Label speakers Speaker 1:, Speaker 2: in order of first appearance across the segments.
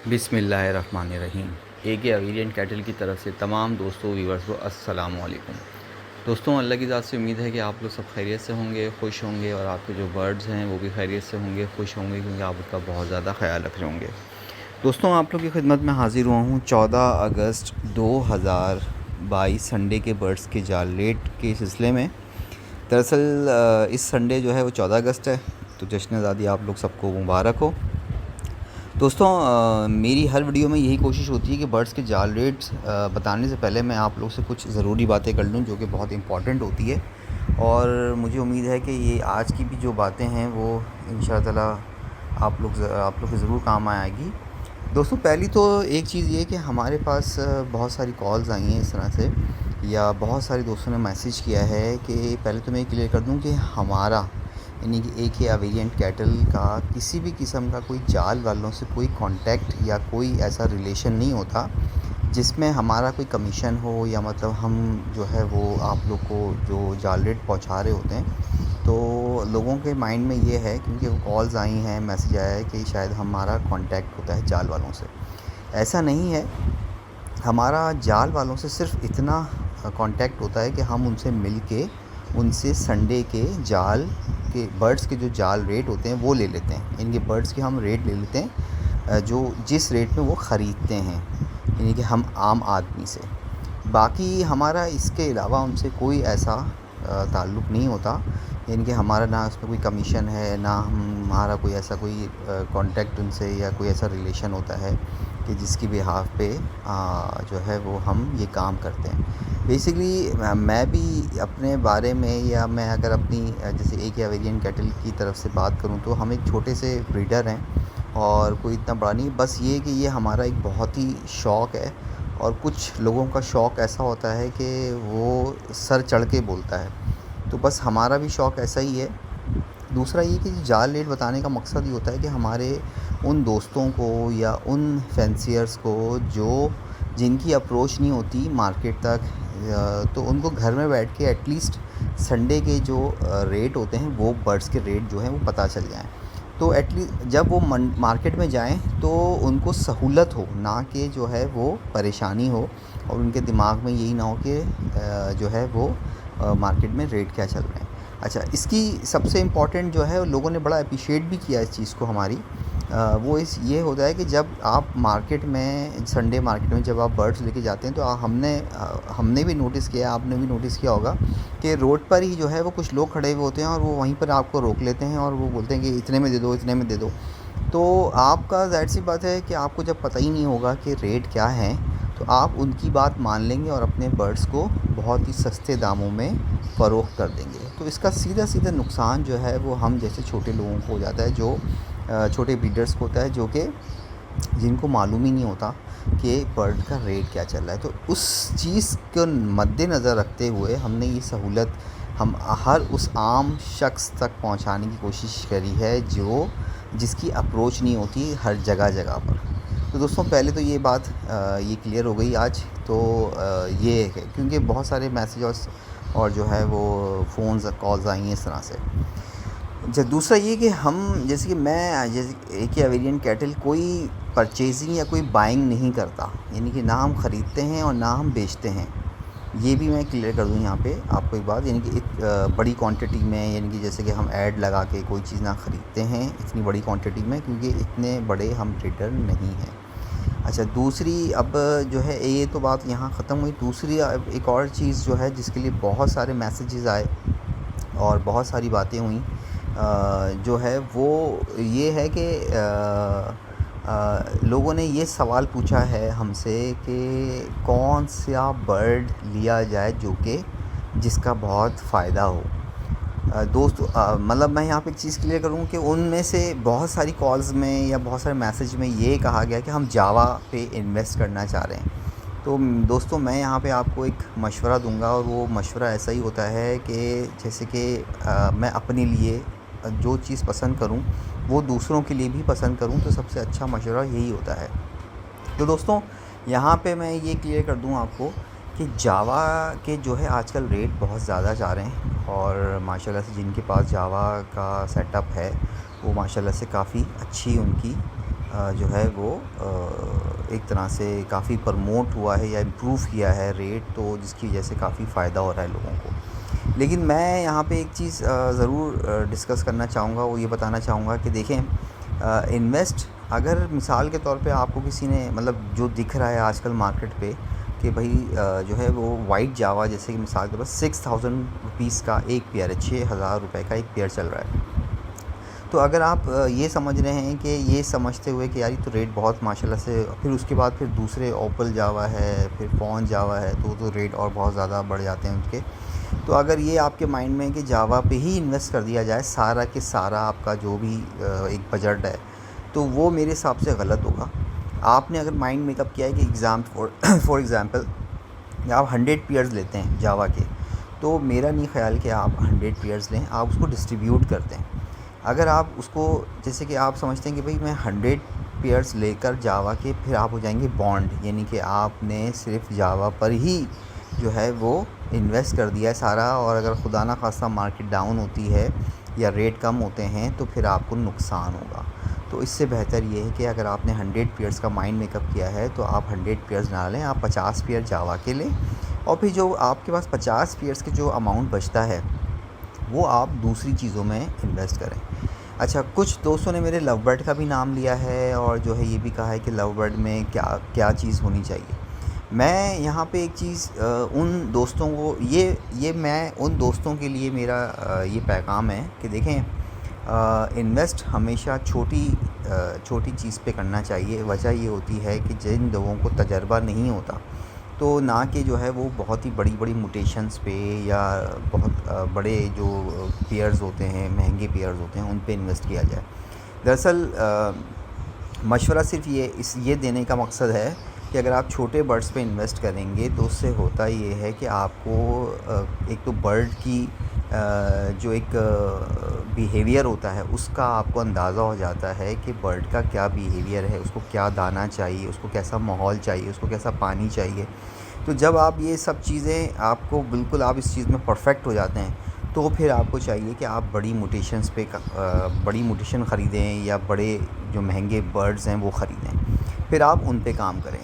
Speaker 1: बिस्मिल्लाहिर्रहमानिर्रहीम। AK अवेरियन cattle की तरफ से तमाम दोस्तों व्यूवर्स को अस्सलाम वालेकुम। दोस्तों, अल्लाह की ज़ात से उम्मीद है कि आप लोग सब खैरियत से होंगे, खुश होंगे और आपके जो बर्ड्स हैं वो भी खैरियत से होंगे, खुश होंगे, क्योंकि आप उनका बहुत ज़्यादा ख्याल रख रहे होंगे। दोस्तों, आप लोग की खिदमत में हाज़िर हुआ हूँ 14 अगस्त 2022 संडे के बर्ड्स के जाल रेट के सिलसिले में। दरअसल इस संडे जो है वो 14 अगस्त है, तो जश्न आज़ादी आप लोग सबको मुबारक हो। दोस्तों, मेरी हर वीडियो में यही कोशिश होती है कि बर्ड्स के जाल रेट्स बताने से पहले मैं आप लोग से कुछ ज़रूरी बातें कर लूँ जो कि बहुत इम्पॉर्टेंट होती है, और मुझे उम्मीद है कि ये आज की भी जो बातें हैं वो इंशाअल्लाह ताला आप लोग के ज़रूर काम आएगी। दोस्तों, पहली तो एक चीज़ ये कि हमारे पास बहुत सारी कॉल्स आई हैं इस तरह से, या बहुत सारे दोस्तों ने मैसेज किया है कि पहले तो मैं क्लियर कर दूं कि हमारा यानी कि AK अवेरियंट कैटल का किसी भी किस्म का कोई जाल वालों से कोई कांटेक्ट या कोई ऐसा रिलेशन नहीं होता जिसमें हमारा कोई कमीशन हो, या मतलब हम जो है वो आप लोग को जो जाल रेट पहुँचा रहे होते हैं। तो लोगों के माइंड में ये है, क्योंकि वो कॉल्स आई हैं, मैसेज आया है कि शायद हमारा कांटेक्ट होता है जाल वालों से। ऐसा नहीं है। हमारा जाल वालों से सिर्फ इतना कांटेक्ट होता है कि हम उनसे मिल के उनसे संडे के जाल के बर्ड्स के जो जाल रेट होते हैं वो ले लेते हैं। इनके बर्ड्स के हम रेट ले लेते हैं जो जिस रेट में वो ख़रीदते हैं, यानी कि हम आम आदमी से। बाकी हमारा इसके अलावा उनसे कोई ऐसा ताल्लुक़ नहीं होता, यानी कि हमारा ना उसमें कोई कमीशन है, ना हमारा कोई ऐसा कोई कांटेक्ट उनसे या कोई ऐसा रिलेशन होता है कि जिसकी बिहाफ़ पे जो है वो हम ये काम करते हैं। बेसिकली मैं भी अपने बारे में, या मैं अगर अपनी जैसे AK अवेरियन कैटल की तरफ से बात करूं, तो हम एक छोटे से ब्रीडर हैं और कोई इतना बड़ा नहीं। बस ये कि ये हमारा एक बहुत ही शौक़ है, और कुछ लोगों का शौक़ ऐसा होता है कि वो सर चढ़ के बोलता है, तो बस हमारा भी शौक़ ऐसा ही है। दूसरा ये कि जाल रेट बताने का मकसद ये होता है कि हमारे उन दोस्तों को या उन फैंसियर्स को जिनकी अप्रोच नहीं होती मार्केट तक, तो उनको घर में बैठ के एटलीस्ट संडे के जो रेट होते हैं वो बर्ड्स के रेट जो हैं वो पता चल जाएँ। तो एटलीस्ट जब वो मार्केट में जाएँ तो उनको सहूलत हो, ना कि जो है वो परेशानी हो, और उनके दिमाग में यही ना हो कि जो है वो मार्केट में रेट क्या चल रहे हैं। अच्छा, इसकी सबसे इम्पॉर्टेंट जो है लोगों ने बड़ा अप्रिशिएट भी किया इस चीज़ को हमारी, वो ये होता है कि जब आप मार्केट में संडे मार्केट में जब आप बर्ड्स लेके जाते हैं, तो हमने भी नोटिस किया, आपने भी नोटिस किया होगा कि रोड पर ही जो है वो कुछ लोग खड़े हुए होते हैं, और वो वहीं पर आपको रोक लेते हैं और वो बोलते हैं कि इतने में दे दो, इतने में दे दो। तो आपका ज़ाहिर सी बात है कि आपको जब पता ही नहीं होगा कि रेट क्या है, तो आप उनकी बात मान लेंगे और अपने बर्ड्स को बहुत ही सस्ते दामों में फ़रोख्त कर देंगे। तो इसका सीधा सीधा नुकसान जो है वो हम जैसे छोटे लोगों को हो जाता है, जो छोटे ब्रीडर्स को होता है, जो कि जिनको मालूम ही नहीं होता कि बर्ड का रेट क्या चल रहा है। तो उस चीज़ को मद्देनज़र रखते हुए हमने ये सहूलत हम हर उस आम शख्स तक पहुंचाने की कोशिश करी है जिसकी अप्रोच नहीं होती हर जगह जगह पर। तो दोस्तों, पहले तो ये बात ये क्लियर हो गई आज। तो ये है क्योंकि बहुत सारे मैसेज और जो है वो फ़ोन्स कॉल्स आई हैं इस तरह से। अच्छा, दूसरा ये कि हम जैसे कि मैं जैसे AK अवेरियन कैटल कोई परचेजिंग या कोई बाइंग नहीं करता, यानी कि ना हम ख़रीदते हैं और ना हम बेचते हैं। ये भी मैं क्लियर कर दूँ यहाँ पे आपको एक बात, यानी कि एक बड़ी क्वांटिटी में, यानी कि जैसे कि हम ऐड लगा के कोई चीज़ ना ख़रीदते हैं इतनी बड़ी क्वांटिटी में, क्योंकि इतने बड़े हम ट्रेडर नहीं हैं। अच्छा, दूसरी अब जो है ये तो बात यहाँ ख़त्म हुई। दूसरी अब एक और चीज़ जो है जिसके लिए बहुत सारे मैसेजेस आए और बहुत सारी बातें हुई, जो है वो ये है कि लोगों ने ये सवाल पूछा है हमसे कि कौन सा बर्ड लिया जाए जो कि जिसका बहुत फ़ायदा हो। दोस्त, मतलब मैं यहाँ पे एक चीज़ क्लियर करूँ कि उनमें से बहुत सारी कॉल्स में या बहुत सारे मैसेज में ये कहा गया कि हम जावा पे इन्वेस्ट करना चाह रहे हैं। तो दोस्तों, मैं यहाँ पे आपको एक मशवरा दूंगा, और वो मशवरा ऐसा ही होता है कि जैसे कि मैं अपने लिए जो चीज़ पसंद करूँ वो दूसरों के लिए भी पसंद करूँ, तो सबसे अच्छा मशवरा यही होता है। तो दोस्तों, यहाँ पे मैं ये क्लियर कर दूँ आपको कि जावा के जो है आजकल रेट बहुत ज़्यादा जा रहे हैं, और माशाल्लाह से जिनके पास जावा का सेटअप है वो माशाल्लाह से काफ़ी अच्छी उनकी जो है वो एक तरह से काफ़ी प्रमोट हुआ है या इम्प्रूव किया है रेट, तो जिसकी वजह से काफ़ी फ़ायदा हो रहा है लोगों को। लेकिन मैं यहाँ पे एक चीज़ ज़रूर डिस्कस करना चाहूँगा, वो ये बताना चाहूँगा कि देखें, इन्वेस्ट अगर मिसाल के तौर पे आपको किसी ने मतलब जो दिख रहा है आजकल मार्केट पे कि भाई जो है वो वाइट जावा, जैसे कि मिसाल के पास 6000 रुपीज़ का एक पेयर है, 6000 रुपये का एक पेयर चल रहा है। तो अगर आप ये समझ रहे हैं कि ये समझते हुए कि यार ये तो रेट बहुत माशाल्लाह से, फिर उसके बाद फिर दूसरे ओपल जावा है, फिर फ़ॉन जावा है, तो रेट और बहुत ज़्यादा बढ़ जाते हैं उनके। तो अगर ये आपके माइंड में है कि जावा पे ही इन्वेस्ट कर दिया जाए सारा के सारा आपका जो भी एक बजट है, तो वो मेरे हिसाब से गलत होगा। आपने अगर माइंड मेकअप किया है कि फॉर एग्ज़ाम्पल आप 100 पेयर्स लेते हैं जावा के, तो मेरा नहीं ख़्याल कि आप 100 पेयर्स लें, आप उसको डिस्ट्रीब्यूट करते हैं। अगर आप उसको, जैसे कि आप समझते हैं कि भाई मैं 100 पेयर्स लेकर जावा के, फिर आप हो जाएंगे बॉन्ड, यानी कि आपने सिर्फ जावा पर ही जो है वो इन्वेस्ट कर दिया है सारा, और अगर खुदा ना खास्ता मार्केट डाउन होती है या रेट कम होते हैं तो फिर आपको नुकसान होगा। तो इससे बेहतर ये है कि अगर आपने 100 पेयर्स का माइंड मेकअप किया है तो आप 100 पेयर्स ना लें, आप 50 पेयर जावा के लें, और फिर जो आपके पास 50 पेयर्स के जो अमाउंट बचता है वो आप दूसरी चीज़ों में इन्वेस्ट करें। अच्छा, कुछ दोस्तों ने मेरे लव बर्ड का भी नाम लिया है और जो है ये भी कहा है कि लव बर्ड में क्या क्या चीज़ होनी चाहिए। मैं यहाँ पे एक चीज़ उन दोस्तों को ये मैं उन दोस्तों के लिए मेरा ये पैगाम है कि देखें, इन्वेस्ट हमेशा छोटी चीज़ पे करना चाहिए। वजह ये होती है कि जिन लोगों को तजर्बा नहीं होता, तो ना कि जो है वो बहुत ही बड़ी म्यूटेशंस पे या बहुत बड़े जो पेयर्स होते हैं, महंगे पेयर्स होते हैं, उन पे इन्वेस्ट किया जाए। दरअसल मशवरा सिर्फ ये देने का मकसद है कि अगर आप छोटे बर्ड्स पे इन्वेस्ट करेंगे तो उससे होता ये है कि आपको एक तो बर्ड की जो एक बिहेवियर होता है उसका आपको अंदाज़ा हो जाता है कि बर्ड का क्या बिहेवियर है, उसको क्या दाना चाहिए, उसको कैसा माहौल चाहिए, उसको कैसा पानी चाहिए। तो जब आप ये सब चीज़ें आपको बिल्कुल आप इस चीज़ में परफेक्ट हो जाते हैं, तो फिर आपको चाहिए कि आप बड़ी म्यूटेशंस पे बड़ी म्यूटेशन ख़रीदें या बड़े जो महंगे बर्ड्स हैं वो ख़रीदें, फिर आप उन पे काम करें।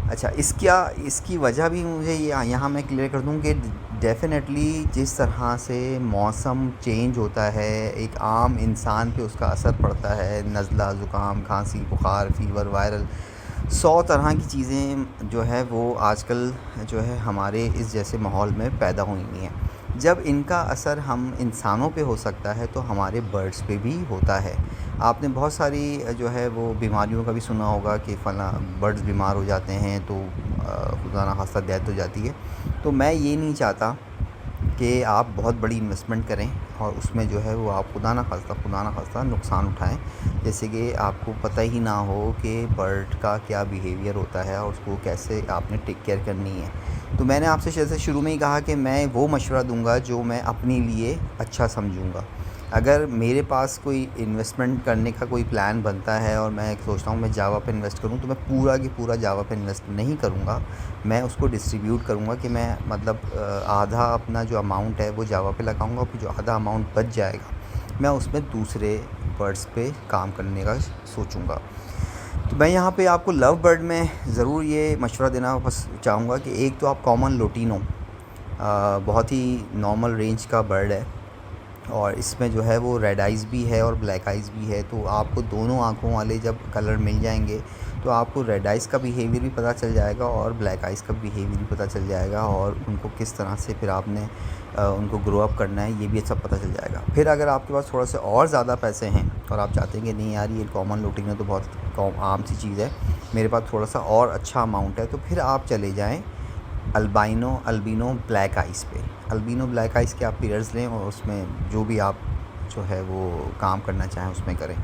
Speaker 1: अच्छा, इसकी वजह भी मुझे यहाँ मैं क्लियर कर दूँ कि डेफ़िनेटली जिस तरह से मौसम चेंज होता है, एक आम इंसान पे उसका असर पड़ता है, नज़ला, ज़ुकाम, खांसी, बुखार, फ़ीवर, वायरल 100 तरह की चीज़ें जो है वो आजकल जो है हमारे इस जैसे माहौल में पैदा हुई हुई हैं। जब इनका असर हम इंसानों पे हो सकता है तो हमारे बर्ड्स पे भी होता है। आपने बहुत सारी जो है वो बीमारियों का भी सुना होगा कि फ़लाँ बर्ड्स बीमार हो जाते हैं तो खुदा ना खास्ता डेथ हो जाती है। तो मैं ये नहीं चाहता कि आप बहुत बड़ी इन्वेस्टमेंट करें और उसमें जो है वो आप खुदा ना खास्ता नुकसान उठाएं, जैसे कि आपको पता ही ना हो कि बर्ड का क्या बिहेवियर होता है और उसको कैसे आपने टेक केयर करनी है। तो मैंने आपसे जैसे शुरू में ही कहा कि मैं वो मशवरा दूंगा जो मैं अपने लिए अच्छा समझूंगा। अगर मेरे पास कोई इन्वेस्टमेंट करने का कोई प्लान बनता है और मैं सोचता हूँ मैं जावा पे इन्वेस्ट करूँ, तो मैं पूरा की पूरा जावा पे इन्वेस्ट नहीं करूँगा। मैं उसको डिस्ट्रीब्यूट करूँगा कि मैं मतलब आधा अपना जो अमाउंट है वो जावा पे लगाऊँगा, फिर जो आधा अमाउंट बच जाएगा मैं उसमें दूसरे बर्ड्स पे काम करने का सोचूँगा। तो मैं यहाँ पे आपको लव बर्ड में ज़रूर ये मशवरा देना बस चाहूँगा कि एक तो आप कॉमन लोटिनो, बहुत ही नॉर्मल रेंज का बर्ड है और इसमें जो है वो रेड आइज़ भी है और ब्लैक आइज़ भी है। तो आपको दोनों आँखों वाले जब कलर मिल जाएंगे तो आपको रेड आइज़ का बिहेवियर भी पता चल जाएगा और ब्लैक आइज़ का बिहेवियर भी पता चल जाएगा, और उनको किस तरह से फिर आपने उनको ग्रो अप करना है ये भी सब पता चल जाएगा। फिर अगर आपके पास थोड़ा सा और ज़्यादा पैसे हैं और आप चाहते हैं कि नहीं यार ये कॉमन लोटिनो तो बहुत आम सी चीज़ है, मेरे पास थोड़ा सा और अच्छा अमाउंट है, तो फिर आप चले जाएँ अल्बिनो ब्लैक आइस पे। अल्बिनो ब्लैक आइस के आप पेयर्स लें और उसमें जो भी आप जो है वो काम करना चाहें उसमें करें।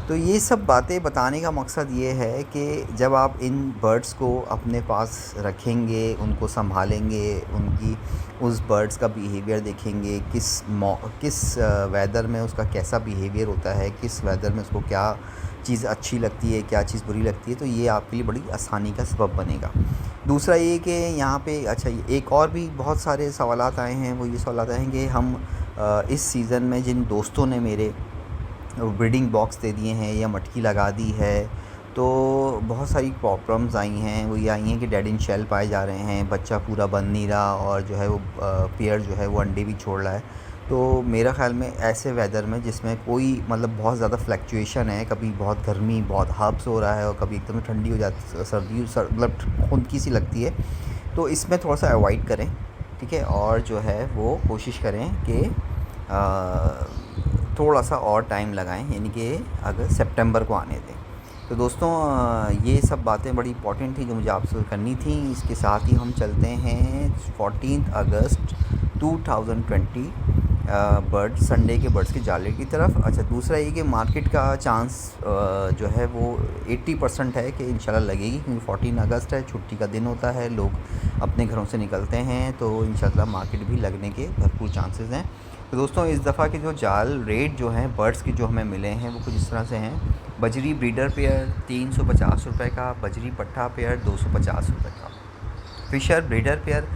Speaker 1: तो ये सब बातें बताने का मकसद ये है कि जब आप इन बर्ड्स को अपने पास रखेंगे, उनको संभालेंगे, उनकी उस बर्ड्स का बिहेवियर देखेंगे, किस वेदर में उसका कैसा बिहेवियर होता है, किस वेदर में उसको क्या चीज़ अच्छी लगती है, क्या चीज़ बुरी लगती है, तो ये आपके लिए बड़ी आसानी का सबब बनेगा। दूसरा ये कि यहाँ पे अच्छा एक और भी बहुत सारे सवालात आए हैं, वो ये सवालात आए हैं कि हम इस सीज़न में जिन दोस्तों ने मेरे ब्रीडिंग बॉक्स दे दिए हैं या मटकी लगा दी है, तो बहुत सारी प्रॉब्लम्स आई हैं। वो ये आई हैं कि डेड इन शेल पाए जा रहे हैं, बच्चा पूरा बन नहीं रहा और जो है वो पेयर जो है वो अंडे भी छोड़ रहा है। तो मेरा ख़्याल में ऐसे वेदर में जिसमें कोई मतलब बहुत ज़्यादा फ्लक्चुएशन है, कभी बहुत गर्मी बहुत हब्स हो रहा है और कभी एकदम ठंडी हो जाती, सर्दी मतलब खुनकी सी लगती है, तो इसमें थोड़ा सा अवॉइड करें, ठीक है। और जो है वो कोशिश करें कि थोड़ा सा और टाइम लगाएं, यानी कि अगर सितंबर को आने दें। तो दोस्तों ये सब बातें बड़ी इंपॉर्टेंट थी जो मुझे आपसे करनी थी। इसके साथ ही हम चलते हैं 14 अगस्त 2020 बर्ड संडे के बर्ड्स के जाले की तरफ। अच्छा, दूसरा ये कि मार्केट का चांस जो है वो 80% है कि इंशाल्लाह लगेगी, क्योंकि 14 अगस्त है, छुट्टी का दिन होता है, लोग अपने घरों से निकलते हैं, तो इंशाल्लाह मार्केट भी लगने के भरपूर चांसेस हैं। तो दोस्तों इस दफ़ा के जो जाल रेट जो हैं बर्ड्स के जो हमें मिले हैं वो कुछ इस तरह से हैं। बजरी ब्रीडर पेयर 350 रुपये का, बजरी पट्ठा पेयर 250 रुपये का, फ़िशर ब्रीडर पेयर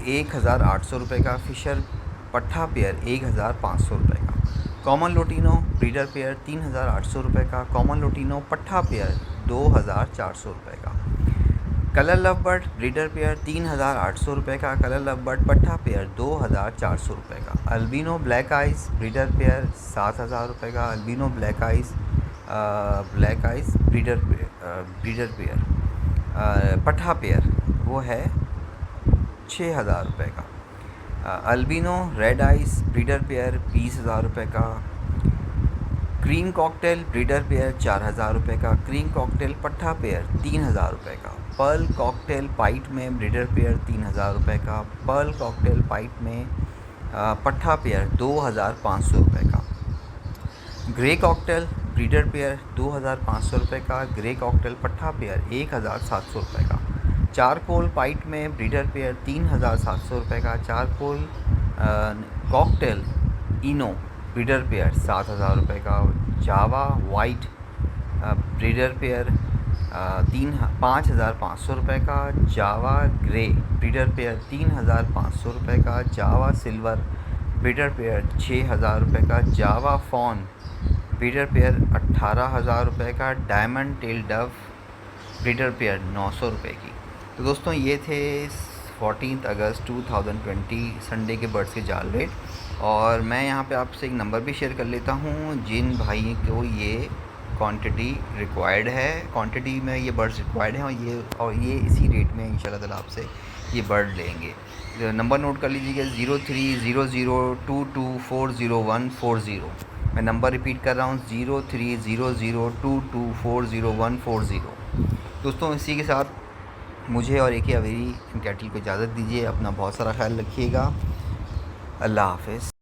Speaker 1: 1800 रुपये का, फ़िशर पट्ठा पेयर 1500 रुपये का, कॉमन लोटिनो ब्रीडर पेयर 3800 रुपये का, कॉमन लोटिनो पट्ठा पेयर 2400 रुपये का, colour love bird breeder pair 3800 रुपये का, कलर लव बर्ड पट्ठा पेयर 2400 रुपये का, albino black ice breeder pair 7000 रुपये का, albino black ice breeder pair पट्ठा पेयर वो है 6000 रुपये का, albino red ice breeder pair 20,000 रुपये का, क्रीम कॉकटेल ब्रीडर पेयर 4000 रुपये का, क्रीम कॉकटेल पट्ठा पेयर 3000 रुपये का, पर्ल कॉकटेल पाइट में ब्रीडर पेयर 3000 रुपये का, पर्ल कॉकटेल पाइट में पट्ठा पेयर 2500 रुपये का, ग्रे कॉकटेल ब्रीडर पेयर 2500 रुपये का, ग्रे कॉकटेल पट्ठा पेयर 1700 रुपये का, चारकोल पाइट में ब्रीडर पेयर 3700 रुपये का, चारकोल कॉकटेल इनो ब्रीडर पेयर 7000 रुपये का, जावा वाइट ब्रीडर पेयर 5500 रुपये का, जावा ग्रे ब्रीडर पेयर 3500 रुपये का, जावा सिल्वर ब्रीडर पेयर 6000 रुपये का, जावा फॉन ब्रीडर पेयर 18000 रुपये का, diamond tail dove breeder pair 900 रुपये की। तो दोस्तों ये थे 14 अगस्त 2020 संडे के बर्ड्स के जाल रेट। और मैं यहाँ पे आपसे एक नंबर भी शेयर कर लेता हूँ, जिन भाई को ये क्वांटिटी रिक्वायर्ड है, क्वांटिटी में ये बर्ड्स रिक्वायर्ड हैं और ये इसी रेट में इंशाल्लाह ताला आपसे ये बर्ड लेंगे। नंबर नोट कर लीजिएगा 030022404140। मैं नंबर रिपीट कर रहा हूँ 030022404140। दोस्तों इसी के साथ मुझे और AK अवेरी कैटल को इजाज़त दीजिए। अपना बहुत सारा ख्याल रखिएगा। अल्लाह हाफ़िज़।